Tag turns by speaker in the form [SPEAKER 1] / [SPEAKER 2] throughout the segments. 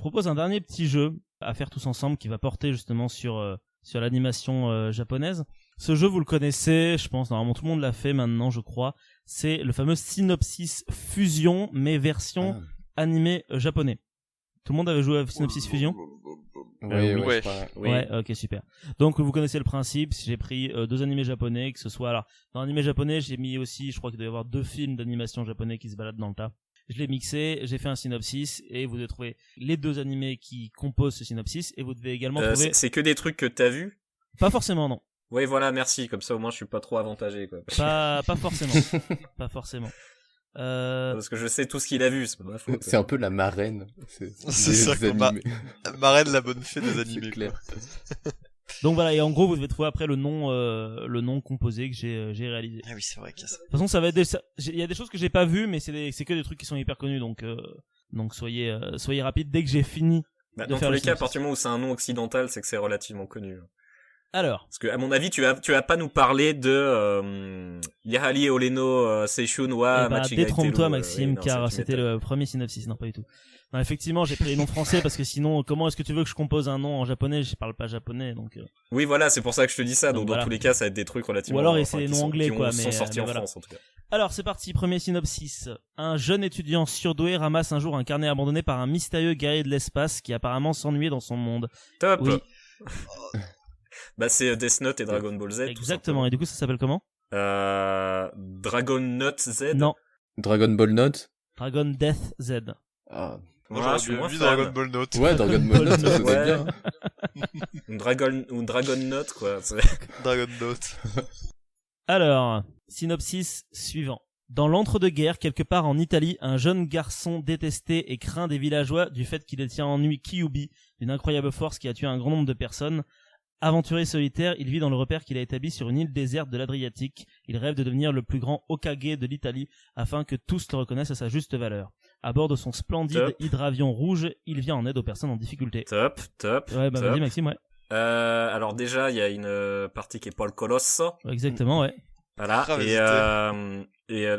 [SPEAKER 1] propose un dernier petit jeu à faire tous ensemble qui va porter justement sur l'animation japonaise. Ce jeu, vous le connaissez, je pense, normalement tout le monde l'a fait maintenant, je crois. C'est le fameux Synopsis Fusion, mais version animé japonais. Tout le monde avait joué à Synopsis Fusion ?
[SPEAKER 2] Oui.
[SPEAKER 1] Ouais, ok, super. Donc vous connaissez le principe, j'ai pris 2 animés japonais, que ce soit... Alors, dans l'animé japonais, j'ai mis aussi, je crois qu'il doit y avoir 2 films d'animation japonais qui se baladent dans le tas. Je l'ai mixé, j'ai fait un synopsis, et vous devez trouver les 2 animés qui composent ce synopsis, et vous devez également trouver...
[SPEAKER 3] C'est que des trucs que t'as vus ?
[SPEAKER 1] Pas forcément, non.
[SPEAKER 3] Oui, voilà, merci. Comme ça, au moins, je suis pas trop avantagé, quoi.
[SPEAKER 1] Pas forcément. Pas forcément.
[SPEAKER 3] Parce que je sais tout ce qu'il a vu, c'est pas ma faute.
[SPEAKER 2] C'est un peu la marraine.
[SPEAKER 4] C'est ça, marraine, la bonne fée des animés.
[SPEAKER 2] C'est clair.
[SPEAKER 1] Donc voilà, et en gros, vous devez trouver après le nom composé que j'ai réalisé.
[SPEAKER 4] Ah oui, c'est vrai qu'il y a ça.
[SPEAKER 1] De toute façon, ça va être il y a des choses que j'ai pas vues, mais c'est que des trucs qui sont hyper connus, donc soyez rapides dès que j'ai fini.
[SPEAKER 3] Bah, dans tous les cas, à partir du moment où c'est un nom occidental, c'est que c'est relativement connu.
[SPEAKER 1] Alors.
[SPEAKER 3] Parce que, à mon avis, tu vas pas nous parler de, Yahali Oleno, Seishun wa Machigaitero.
[SPEAKER 1] Détrompe-toi, Maxime, car c'était le premier synopsis. Non, pas du tout. Non, effectivement, j'ai pris les noms français parce que sinon, comment est-ce que tu veux que je compose un nom en japonais? Je parle pas japonais, donc.
[SPEAKER 3] Oui, voilà, c'est pour ça que je te dis ça. Donc voilà. Dans tous les cas, ça va être des trucs relativement.
[SPEAKER 1] Ou alors, c'est les noms anglais, quoi, mais.
[SPEAKER 3] Sont sortis en
[SPEAKER 1] voilà.
[SPEAKER 3] France, en tout cas.
[SPEAKER 1] Alors, c'est parti. Premier synopsis. Un jeune étudiant surdoué ramasse un jour un carnet abandonné par un mystérieux guerrier de l'espace qui apparemment s'ennuyait dans son monde.
[SPEAKER 3] Top.
[SPEAKER 1] Oui.
[SPEAKER 3] Bah, c'est Death Note et Dragon Ball Z.
[SPEAKER 1] Exactement. Et du coup, ça s'appelle comment?
[SPEAKER 3] Dragon Note Z?
[SPEAKER 1] Non.
[SPEAKER 2] Dragon Ball Note?
[SPEAKER 1] Dragon Death Z.
[SPEAKER 2] Ah.
[SPEAKER 4] Moi, j'aurais vu Dragon Ball Note.
[SPEAKER 2] Ouais, Dragon Ball Note, ça
[SPEAKER 3] ouais.
[SPEAKER 2] bien.
[SPEAKER 3] Ou Dragon Note, quoi.
[SPEAKER 4] Dragon Note.
[SPEAKER 1] Alors, synopsis suivant. Dans l'entre-deux-guerres, quelque part en Italie, un jeune garçon détesté et craint des villageois du fait qu'il détient en lui Kyuubi, une incroyable force qui a tué un grand nombre de personnes. Aventurier solitaire, il vit dans le repère qu'il a établi sur une île déserte de l'Adriatique. Il rêve de devenir le plus grand Hokage de l'Italie afin que tous le reconnaissent à sa juste valeur. À bord de son splendide hydravion rouge, il vient en aide aux personnes en difficulté.
[SPEAKER 3] Top.
[SPEAKER 1] Ouais, bah vas-y Maxime, ouais.
[SPEAKER 3] Alors déjà, il y a une partie qui est Paul Colosso.
[SPEAKER 1] Exactement, ouais.
[SPEAKER 3] Voilà. Oui,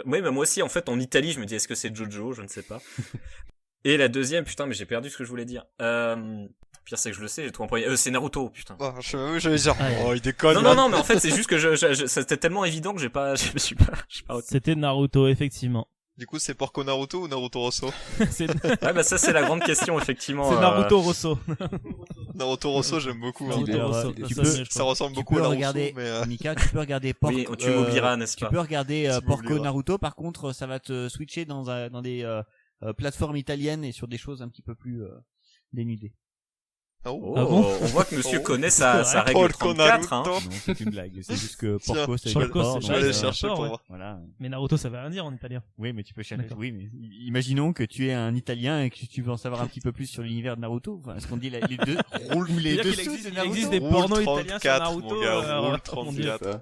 [SPEAKER 3] mais moi aussi, en fait, en Italie, je me dis, est-ce que c'est Jojo? Je ne sais pas. Et la deuxième, putain, mais j'ai perdu ce que je voulais dire. Pire, c'est que je le sais, j'ai tout empoigné. C'est Naruto, putain.
[SPEAKER 4] Oh, j'allais dire, il déconne.
[SPEAKER 3] Non, mais en fait, c'est juste que c'était tellement évident que je me suis pas
[SPEAKER 1] C'était Naruto, effectivement.
[SPEAKER 4] Du coup, c'est Porco Naruto ou Naruto Rosso?
[SPEAKER 3] Ouais, bah ça, c'est la grande question, effectivement.
[SPEAKER 1] C'est Naruto Rosso.
[SPEAKER 4] Naruto Rosso, j'aime beaucoup.
[SPEAKER 5] Ça
[SPEAKER 4] ressemble beaucoup à Naruto,
[SPEAKER 5] mais Mika, tu peux regarder Porco.
[SPEAKER 3] Oui, tu m'oublieras, n'est-ce pas?
[SPEAKER 5] Tu peux regarder Porco Naruto. Par contre, ça va te switcher dans des plateformes italiennes et sur des choses un petit peu plus dénudées.
[SPEAKER 4] Oh.
[SPEAKER 1] Ah bon,
[SPEAKER 3] on voit que monsieur connaît sa règle 34, hein.
[SPEAKER 5] Non, c'est une blague. C'est juste que Porco, c'est
[SPEAKER 1] Porco,
[SPEAKER 4] je vais aller chercher pour voir.
[SPEAKER 5] Voilà.
[SPEAKER 1] Mais Naruto, ça veut rien dire en italien.
[SPEAKER 5] Oui, mais tu peux chercher. Oui, mais imaginons que tu es un Italien et que tu veux en savoir un petit peu plus sur l'univers de Naruto. Enfin, est-ce qu'on dit les deux roule les deux sous de Naruto?
[SPEAKER 1] Il existe des pornos italiens sur Naruto.
[SPEAKER 4] Mon gars, roule 34.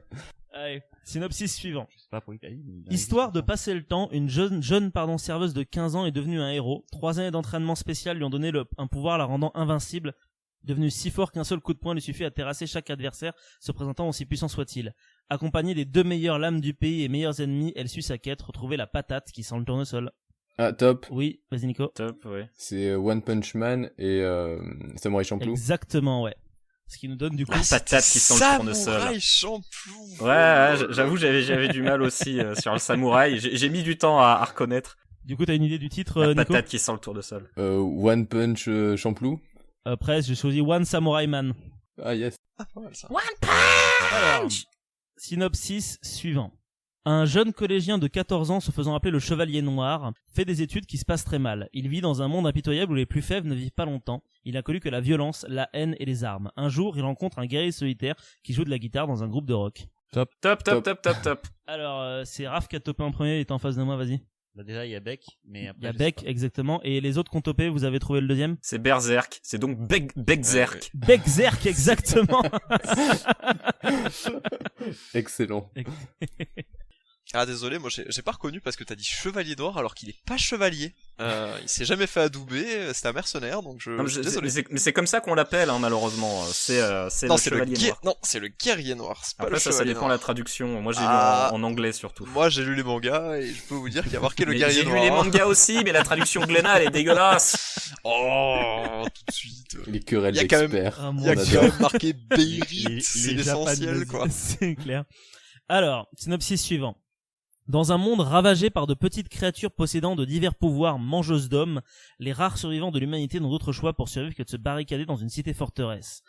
[SPEAKER 1] Allez, synopsis suivant.
[SPEAKER 5] C'est pas pour l'Italie.
[SPEAKER 1] Histoire de passer le temps, une jeune serveuse de 15 ans est devenue un héros. 3 années d'entraînement spécial lui ont donné un pouvoir la rendant invincible. Devenu si fort qu'un seul coup de poing lui suffit à terrasser chaque adversaire, se présentant aussi puissant soit-il. Accompagnée des 2 meilleures lames du pays et meilleurs ennemis, elle suit sa quête, retrouver la patate qui sent le tournesol.
[SPEAKER 2] Ah, top.
[SPEAKER 1] Oui, vas-y Nico.
[SPEAKER 3] Top, ouais.
[SPEAKER 2] C'est One Punch Man et Samurai Champloo.
[SPEAKER 1] Exactement, ouais. Ce qui nous donne du coup...
[SPEAKER 3] La patate qui sent le tournesol.
[SPEAKER 4] Samurai Champloo.
[SPEAKER 3] Ouais, j'avoue, j'avais du mal aussi sur le samouraï. J'ai mis du temps à reconnaître.
[SPEAKER 1] Du coup, t'as une idée du titre,
[SPEAKER 3] La
[SPEAKER 1] Nico?
[SPEAKER 3] patate qui sent le tournesol.
[SPEAKER 2] One Punch Champloo.
[SPEAKER 1] Presque, j'ai choisi One Samurai Man.
[SPEAKER 2] Ah, yes.
[SPEAKER 4] Ah, pas mal ça.
[SPEAKER 3] One Punch!
[SPEAKER 1] Alors, synopsis suivant. Un jeune collégien de 14 ans se faisant appeler le Chevalier Noir fait des études qui se passent très mal. Il vit dans un monde impitoyable où les plus faibles ne vivent pas longtemps. Il n'a connu que la violence, la haine et les armes. Un jour, il rencontre un guerrier solitaire qui joue de la guitare dans un groupe de rock.
[SPEAKER 3] Top.
[SPEAKER 1] Alors, c'est Raph qui a topé en premier, il est en face de moi, vas-y.
[SPEAKER 5] Bah déjà, il y a Beck, mais après.
[SPEAKER 1] Il y a Beck, exactement. Et les autres qui ont topé, vous avez trouvé le deuxième?
[SPEAKER 3] C'est Berserk. C'est donc Beckzerk.
[SPEAKER 1] Beckzerk, exactement.
[SPEAKER 2] Excellent.
[SPEAKER 4] Ah désolé, moi j'ai pas reconnu parce que t'as dit chevalier noir alors qu'il est pas chevalier. Il s'est jamais fait adouber, c'est un mercenaire donc je.
[SPEAKER 3] Non,
[SPEAKER 4] suis désolé.
[SPEAKER 3] mais c'est comme ça qu'on l'appelle, hein, malheureusement. C'est
[SPEAKER 4] Non,
[SPEAKER 3] le
[SPEAKER 4] c'est
[SPEAKER 3] chevalier noir.
[SPEAKER 4] Non, c'est le guerrier noir. C'est pas
[SPEAKER 3] Après
[SPEAKER 4] le
[SPEAKER 3] ça
[SPEAKER 4] chevalier
[SPEAKER 3] dépend de
[SPEAKER 4] noir.
[SPEAKER 3] la traduction. Moi j'ai lu en anglais surtout.
[SPEAKER 4] Moi j'ai lu les mangas et je peux vous dire qu'il y a marqué le
[SPEAKER 3] Mais
[SPEAKER 4] guerrier
[SPEAKER 3] j'ai
[SPEAKER 4] noir.
[SPEAKER 3] lu les mangas aussi, mais la traduction Glénat elle est dégueulasse.
[SPEAKER 4] Oh, tout de suite.
[SPEAKER 2] Les querelles
[SPEAKER 4] Il y a quand même-
[SPEAKER 2] d'experts.
[SPEAKER 1] Ah,
[SPEAKER 4] Il y a
[SPEAKER 1] mon
[SPEAKER 2] On
[SPEAKER 4] quand
[SPEAKER 2] adore.
[SPEAKER 4] même marqué Beirit,
[SPEAKER 1] Les
[SPEAKER 4] c'est l'essentiel
[SPEAKER 1] japonaises,
[SPEAKER 4] quoi.
[SPEAKER 1] C'est clair. Alors, synopsis suivant. Dans un monde ravagé par de petites créatures possédant de divers pouvoirs mangeuses d'hommes, les rares survivants de l'humanité n'ont d'autre choix pour survivre que de se barricader dans une cité-forteresse.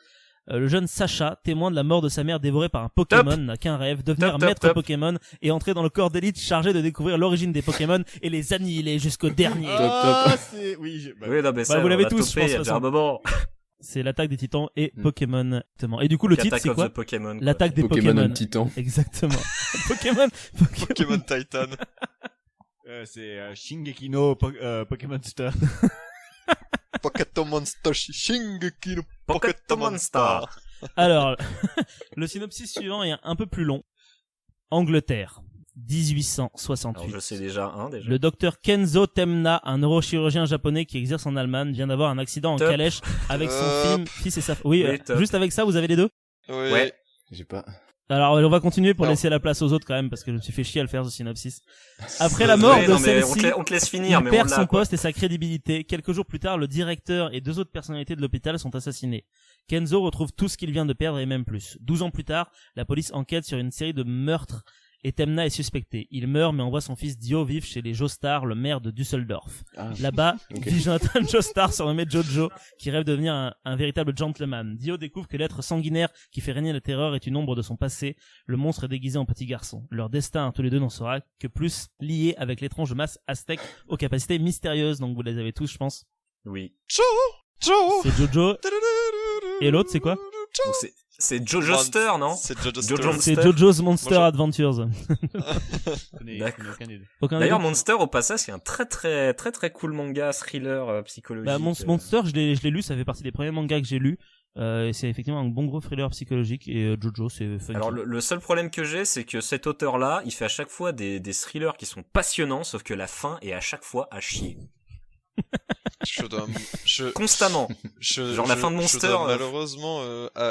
[SPEAKER 1] Le jeune Sacha, témoin de la mort de sa mère dévorée par un Pokémon, n'a qu'un rêve, devenir
[SPEAKER 3] Top,
[SPEAKER 1] maître
[SPEAKER 3] top.
[SPEAKER 1] Pokémon et entrer dans le corps d'élite chargé de découvrir l'origine des Pokémon et les annihiler jusqu'au dernier.
[SPEAKER 2] Top.
[SPEAKER 5] c'est... Oui,
[SPEAKER 3] Oui, non mais ça,
[SPEAKER 1] vous l'avez
[SPEAKER 3] on l'a
[SPEAKER 1] tous,
[SPEAKER 3] topé,
[SPEAKER 1] je pense,
[SPEAKER 3] il y a
[SPEAKER 1] de
[SPEAKER 3] déjà un
[SPEAKER 1] toute
[SPEAKER 3] moment.
[SPEAKER 1] C'est l'attaque des titans et
[SPEAKER 2] Mm.
[SPEAKER 1] Pokémon. Exactement. Et du coup, le titre,
[SPEAKER 3] Attack
[SPEAKER 1] c'est
[SPEAKER 3] of
[SPEAKER 1] quoi
[SPEAKER 3] the Pokémon. quoi.
[SPEAKER 1] L'attaque des
[SPEAKER 2] Pokémon
[SPEAKER 1] Pokémon.
[SPEAKER 2] en titan.
[SPEAKER 1] Exactement. Pokémon.
[SPEAKER 4] Pokémon Titan.
[SPEAKER 5] c'est Shingeki no Pokémon Star.
[SPEAKER 4] Pokémon Monster Shingeki no
[SPEAKER 3] Pokémon
[SPEAKER 4] Pokémon
[SPEAKER 3] Star.
[SPEAKER 4] Star.
[SPEAKER 1] Alors, le synopsis suivant est un peu plus long. Angleterre, 1868.
[SPEAKER 3] Alors je sais déjà déjà.
[SPEAKER 1] Le docteur Kenzo Temna, un neurochirurgien japonais qui exerce en Allemagne, vient d'avoir un accident en
[SPEAKER 3] Top.
[SPEAKER 1] calèche avec son fils et sa... Oui,
[SPEAKER 3] Oui, top.
[SPEAKER 1] juste avec ça, vous avez les deux.
[SPEAKER 4] Oui.
[SPEAKER 3] Ouais.
[SPEAKER 2] J'ai pas.
[SPEAKER 1] Alors, on va continuer pour
[SPEAKER 4] Non.
[SPEAKER 1] laisser la place aux autres quand même, parce que je me suis fait chier à le faire, ce synopsis. Après la mort
[SPEAKER 3] Ouais,
[SPEAKER 1] de
[SPEAKER 3] non, mais
[SPEAKER 1] celle-ci,
[SPEAKER 3] on te laisse finir,
[SPEAKER 1] il
[SPEAKER 3] mais
[SPEAKER 1] perd
[SPEAKER 3] on l'a,
[SPEAKER 1] son
[SPEAKER 3] quoi.
[SPEAKER 1] poste et sa crédibilité. Quelques jours plus tard, le directeur et deux autres personnalités de l'hôpital sont assassinés. Kenzo retrouve tout ce qu'il vient de perdre et même plus. 12 ans plus tard, la police enquête sur une série de meurtres et Temna est suspecté. Il meurt mais envoie son fils Dio vivre chez les Joestar, le maire de Düsseldorf.
[SPEAKER 2] Ah.
[SPEAKER 1] Là-bas,
[SPEAKER 2] Ok.
[SPEAKER 1] vit Jonathan Joestar, surnommé Jojo, qui rêve de devenir un véritable gentleman. Dio découvre que l'être sanguinaire qui fait régner la terreur est une ombre de son passé. Le monstre est déguisé en petit garçon. Leur destin, tous les deux, n'en sera que plus lié avec l'étrange masse aztèque aux capacités mystérieuses. Donc vous les avez tous, je pense.
[SPEAKER 3] Oui.
[SPEAKER 4] Joe.
[SPEAKER 1] C'est Jojo. Et l'autre, c'est quoi
[SPEAKER 3] Donc c'est Jojo Star, non?
[SPEAKER 4] C'est Jojo
[SPEAKER 3] Jojo
[SPEAKER 4] Star.
[SPEAKER 1] C'est
[SPEAKER 3] Monster.
[SPEAKER 1] Jojo's Monster
[SPEAKER 4] Moi,
[SPEAKER 1] Adventures.
[SPEAKER 3] D'accord.
[SPEAKER 1] Aucun des
[SPEAKER 3] D'ailleurs,
[SPEAKER 1] deux.
[SPEAKER 3] Monster, au passage, c'est un très cool manga thriller psychologique.
[SPEAKER 1] Bah, Monster, je l'ai lu, ça fait partie des premiers mangas que j'ai lus. Et c'est effectivement un bon gros thriller psychologique. Et Jojo, c'est funky.
[SPEAKER 3] Alors le seul problème que j'ai, c'est que cet auteur-là, il fait à chaque fois des thrillers qui sont passionnants, sauf que la fin est à chaque fois à chier. Constamment. Genre la fin de Monster,
[SPEAKER 4] Je dois malheureusement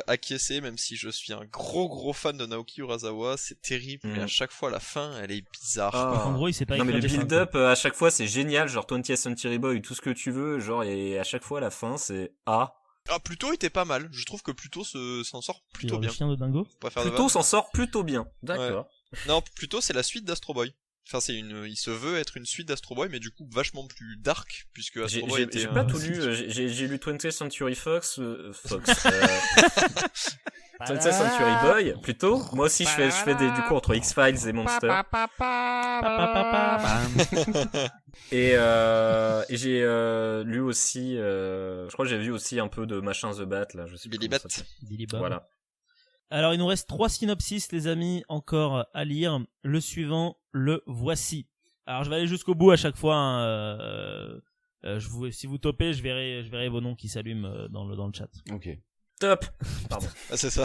[SPEAKER 4] acquiescer, même si je suis un gros fan de Naoki Urasawa, c'est terrible, mais à chaque fois la fin, elle est bizarre.
[SPEAKER 3] Ah.
[SPEAKER 1] En gros, il s'est pas
[SPEAKER 3] Non mais
[SPEAKER 1] écrit
[SPEAKER 3] le
[SPEAKER 1] des fins,
[SPEAKER 3] build-up à chaque fois c'est génial, genre 20th Century Boy, tout ce que tu veux, genre et à chaque fois la fin c'est ah.
[SPEAKER 4] Ah, Pluto était pas mal. Je trouve que Pluto s'en sort
[SPEAKER 1] quoi.
[SPEAKER 4] plutôt
[SPEAKER 1] Le
[SPEAKER 4] bien.
[SPEAKER 1] chien de dingo.
[SPEAKER 4] Faut pas faire de
[SPEAKER 3] Pluto
[SPEAKER 4] vanne.
[SPEAKER 3] s'en sort plutôt bien. D'accord.
[SPEAKER 4] Non, Pluto c'est la suite d'Astro Boy. Enfin, il se veut être une suite d'Astro Boy, mais du coup vachement plus dark, puisque Astro Boy était
[SPEAKER 3] J'ai
[SPEAKER 4] un-
[SPEAKER 3] pas tout lu, j'ai lu 20th Century Fox, 20th Century Boy, plutôt. Moi aussi je fais du coup entre X-Files et Monster. Et j'ai lu aussi, je crois que j'ai vu aussi un peu de machin The Bat là, je sais plus
[SPEAKER 4] Billy
[SPEAKER 3] comment
[SPEAKER 4] Bat.
[SPEAKER 3] ça s'appelle.
[SPEAKER 1] Billy Bob.
[SPEAKER 3] Voilà.
[SPEAKER 1] Alors, il nous reste 3 synopsis, les amis, encore à lire. Le suivant, le voici. Alors, je vais aller jusqu'au bout à chaque fois. Hein. Si vous topez, je verrai vos noms qui s'allument dans le chat.
[SPEAKER 2] Ok.
[SPEAKER 3] Top. Pardon.
[SPEAKER 4] Ah, c'est ça.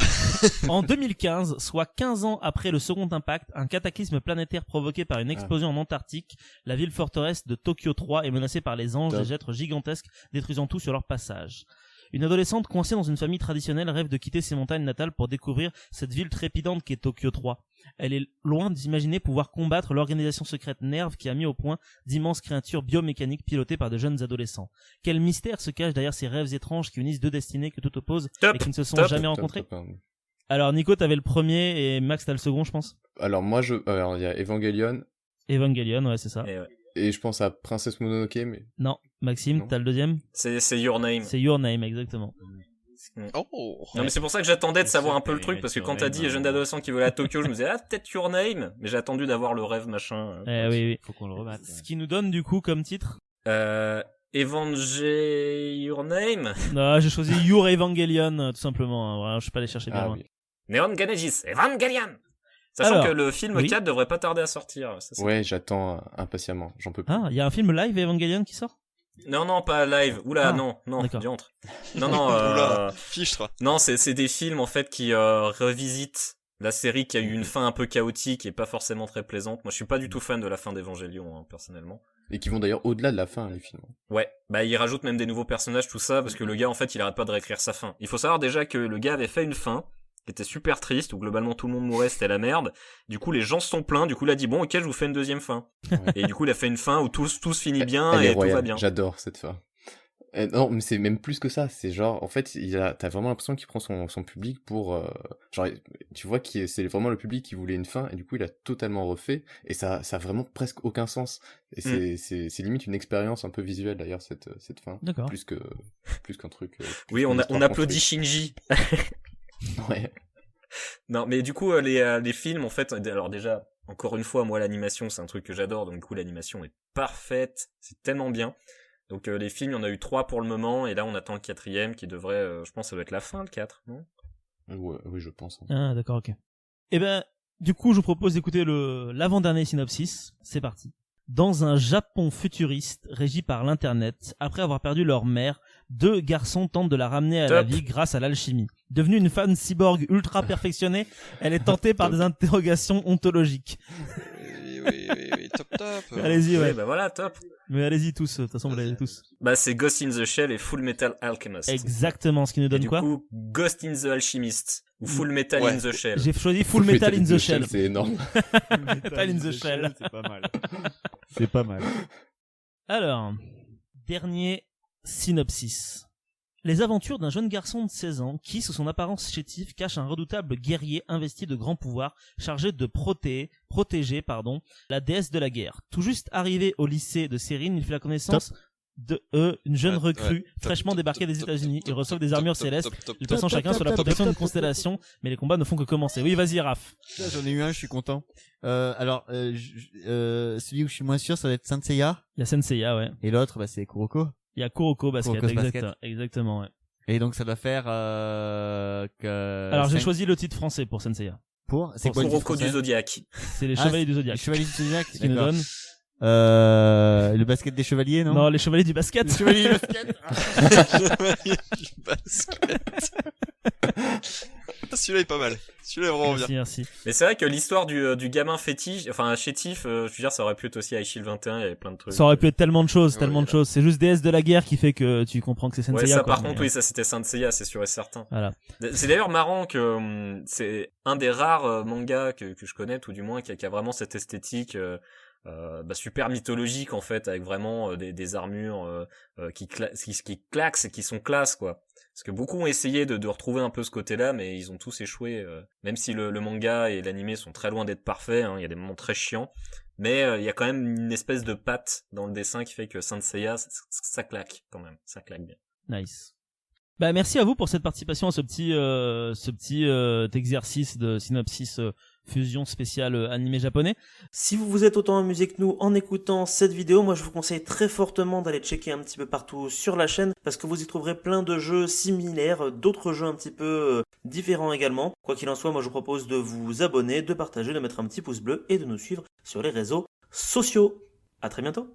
[SPEAKER 1] En 2015, soit 15 ans après le second impact, un cataclysme planétaire provoqué par une explosion en Antarctique, la ville forteresse de Tokyo 3 est menacée par les anges,
[SPEAKER 2] Top.
[SPEAKER 1] des êtres gigantesques détruisant tout sur leur passage. Une adolescente coincée dans une famille traditionnelle rêve de quitter ses montagnes natales pour découvrir cette ville trépidante qu'est Tokyo 3. Elle est loin d'imaginer pouvoir combattre l'organisation secrète NERV qui a mis au point d'immenses créatures biomécaniques pilotées par de jeunes adolescents. Quel mystère se cache derrière ces rêves étranges qui unissent deux destinées que tout oppose
[SPEAKER 3] Top.
[SPEAKER 1] et qui ne se sont
[SPEAKER 3] Top.
[SPEAKER 1] jamais
[SPEAKER 2] Top,
[SPEAKER 1] rencontrées?
[SPEAKER 2] top, top.
[SPEAKER 1] Alors Nico, t'avais le premier et Max t'as le second, je pense.
[SPEAKER 2] Alors il y a Evangelion
[SPEAKER 1] Evangelion, ouais, c'est ça.
[SPEAKER 3] Et ouais.
[SPEAKER 2] et je pense à Princesse Mononoke, mais
[SPEAKER 1] Non, Maxime,
[SPEAKER 2] Non.
[SPEAKER 1] t'as le deuxième?
[SPEAKER 3] C'est Your Name.
[SPEAKER 1] C'est Your Name, exactement.
[SPEAKER 4] Oh.
[SPEAKER 3] Non mais c'est pour ça que j'attendais de
[SPEAKER 5] C'est
[SPEAKER 3] savoir
[SPEAKER 5] sûr
[SPEAKER 3] un peu le
[SPEAKER 5] qu'elle
[SPEAKER 3] truc
[SPEAKER 5] est
[SPEAKER 3] parce que
[SPEAKER 5] Your
[SPEAKER 3] quand t'as
[SPEAKER 5] Name,
[SPEAKER 3] dit jeune adolescent qui veut aller à Tokyo, je me disais ah peut-être Your Name, mais j'ai attendu d'avoir le rêve machin.
[SPEAKER 1] Eh oui.
[SPEAKER 5] Faut qu'on le remette.
[SPEAKER 1] Ce qui nous donne du coup comme titre.
[SPEAKER 3] Your Name.
[SPEAKER 1] Non, j'ai choisi Your Evangelion, tout simplement. Hein. Voilà, je suis pas allé chercher bien
[SPEAKER 2] ah
[SPEAKER 1] loin.
[SPEAKER 2] oui.
[SPEAKER 3] Neon Genesis Evangelion. Sachant
[SPEAKER 1] Alors,
[SPEAKER 3] que le film
[SPEAKER 1] oui.
[SPEAKER 3] 4 devrait pas tarder à sortir. Ça, c'est-
[SPEAKER 2] Ouais, j'attends impatiemment, j'en peux plus.
[SPEAKER 1] Ah, il y a un film live Evangelion qui sort?
[SPEAKER 3] Non, pas live. Oula,
[SPEAKER 1] Ah,
[SPEAKER 3] non,
[SPEAKER 1] d'accord.
[SPEAKER 3] diantre. Non,
[SPEAKER 4] Oula. Fichtre.
[SPEAKER 3] non, c'est des films en fait qui revisitent la série qui a eu une fin un peu chaotique et pas forcément très plaisante. Moi, je suis pas du tout fan de la fin d'Evangelion, hein, personnellement.
[SPEAKER 2] Et qui vont d'ailleurs au-delà de la fin, les films.
[SPEAKER 3] Ouais, bah il rajoute même des nouveaux personnages, tout ça, parce que le gars, en fait, il arrête pas de réécrire sa fin. Il faut savoir déjà que le gars avait fait une fin qui était super triste, où globalement tout le monde mourait, c'était la merde. Du coup, les gens se sont plaints, du coup, il a dit, bon, ok, je vous fais une deuxième fin.
[SPEAKER 2] Ouais.
[SPEAKER 3] Et du coup, il a fait une fin où tout se finit bien
[SPEAKER 2] Elle est
[SPEAKER 3] et tout va
[SPEAKER 2] royale,
[SPEAKER 3] bien.
[SPEAKER 2] j'adore cette fin. Non, mais c'est même plus que ça, c'est genre, en fait, t'as vraiment l'impression qu'il prend son public pour... genre, tu vois que c'est vraiment le public qui voulait une fin, et du coup, il a totalement refait, et ça a vraiment presque aucun sens. Et c'est limite une expérience un peu visuelle, d'ailleurs, cette fin.
[SPEAKER 1] D'accord.
[SPEAKER 2] Plus qu'un truc...
[SPEAKER 3] Oui, on applaudit Shinji.
[SPEAKER 2] Ouais.
[SPEAKER 3] Non, mais du coup, les films, en fait, alors déjà, encore une fois, moi, l'animation, c'est un truc que j'adore, donc du coup, l'animation est parfaite, c'est tellement bien. Donc les films, il y en a eu 3 pour le moment, et là on attend le 4e qui devrait, je pense que ça doit être la fin, le 4, non?
[SPEAKER 2] Ouais, oui, je pense.
[SPEAKER 1] Ah, d'accord, ok. Eh ben, du coup, je vous propose d'écouter l'avant-dernier synopsis. C'est parti. Dans un Japon futuriste régi par l'internet, après avoir perdu leur mère, 2 garçons tentent de la ramener à la vie grâce à l'alchimie. Devenue une femme cyborg ultra perfectionnée, elle est tentée par des interrogations ontologiques.
[SPEAKER 4] Oui, top.
[SPEAKER 1] Allez-y, ouais.
[SPEAKER 3] Oui, bah voilà, top.
[SPEAKER 1] Mais allez-y tous, de toute façon vous l'avez tous.
[SPEAKER 3] Bah c'est Ghost in the Shell et Full Metal Alchemist.
[SPEAKER 1] Exactement, ce qui nous
[SPEAKER 3] Et
[SPEAKER 1] donne
[SPEAKER 3] du
[SPEAKER 1] quoi?
[SPEAKER 3] coup, Ghost in the Alchemist ou Full Metal
[SPEAKER 4] Ouais.
[SPEAKER 3] in the Shell.
[SPEAKER 1] J'ai choisi Full Metal in the Shell.
[SPEAKER 2] C'est énorme.
[SPEAKER 1] Metal in the Shell.
[SPEAKER 5] C'est pas mal. C'est pas mal.
[SPEAKER 1] Alors, dernier synopsis. Les aventures d'un jeune garçon de 16 ans qui, sous son apparence chétive, cache un redoutable guerrier investi de grands pouvoirs chargé de protéger la déesse de la guerre. Tout juste arrivé au lycée de Sérine, il fait la connaissance de une jeune recrue fraîchement débarquée des États-Unis. Ils reçoivent des armures célestes. Ils passent chacun sur la protection d'une constellation, mais les combats ne font que commencer. Oui, vas-y, Raph.
[SPEAKER 5] J'en ai eu un, je suis content. Celui où je suis moins sûr, ça va être Saint Seiya.
[SPEAKER 1] Il y a Senseiya, ouais.
[SPEAKER 5] Et l'autre, bah, c'est Kuroko.
[SPEAKER 1] Il y a Kuroko Basket,
[SPEAKER 5] Kuroko's Basket.
[SPEAKER 1] exactement, ouais.
[SPEAKER 5] Et donc, ça doit faire,
[SPEAKER 1] Alors, j'ai choisi le titre français pour Senseiya.
[SPEAKER 5] C'est quoi le titre
[SPEAKER 3] Kuroko du
[SPEAKER 5] français?
[SPEAKER 3] Zodiac.
[SPEAKER 1] C'est les Chevaliers du
[SPEAKER 5] Les
[SPEAKER 1] Zodiac.
[SPEAKER 5] Chevaliers du Zodiac.
[SPEAKER 1] Ce qui nous
[SPEAKER 5] D'accord.
[SPEAKER 1] donne...
[SPEAKER 5] Le basket des chevaliers, non?
[SPEAKER 1] Non, les Chevaliers du Basket.
[SPEAKER 5] Les chevaliers du basket.
[SPEAKER 4] Basket. Celui-là est pas mal. Celui-là est vraiment bien.
[SPEAKER 1] Merci.
[SPEAKER 3] Mais c'est vrai que l'histoire du gamin fétiche, enfin chétif, je veux dire, ça aurait pu être aussi Aishil 21, il y avait plein de trucs.
[SPEAKER 1] Ça aurait pu être tellement de choses,
[SPEAKER 4] Ouais, là.
[SPEAKER 1] C'est juste déesse de la guerre qui fait que tu comprends que c'est
[SPEAKER 3] Ouais,
[SPEAKER 1] Senseiya.
[SPEAKER 3] ça
[SPEAKER 1] quoi,
[SPEAKER 3] par
[SPEAKER 1] mais,
[SPEAKER 3] contre, oui, ça c'était Saint Seiya, c'est sûr et certain.
[SPEAKER 1] Voilà.
[SPEAKER 3] C'est d'ailleurs marrant que c'est un des rares mangas que je connais, tout du moins, qui a vraiment cette esthétique super mythologique en fait, avec vraiment des armures qui claquent et qui sont classe, quoi. Parce que beaucoup ont essayé de retrouver un peu ce côté-là, mais ils ont tous échoué. Même si le manga et l'anime sont très loin d'être parfaits, hein, il y a des moments très chiants, mais il y a quand même une espèce de patte dans le dessin qui fait que Saint Seiya, ça claque quand même, ça claque bien.
[SPEAKER 1] Nice. Bah, merci à vous pour cette participation à ce petit exercice de synopsis fusion spéciale animé japonais. Si vous vous êtes autant amusé que nous en écoutant cette vidéo, moi je vous conseille très fortement d'aller checker un petit peu partout sur la chaîne parce que vous y trouverez plein de jeux similaires, d'autres jeux un petit peu différents également. Quoi qu'il en soit, moi je vous propose de vous abonner, de partager, de mettre un petit pouce bleu et de nous suivre sur les réseaux sociaux. À très bientôt.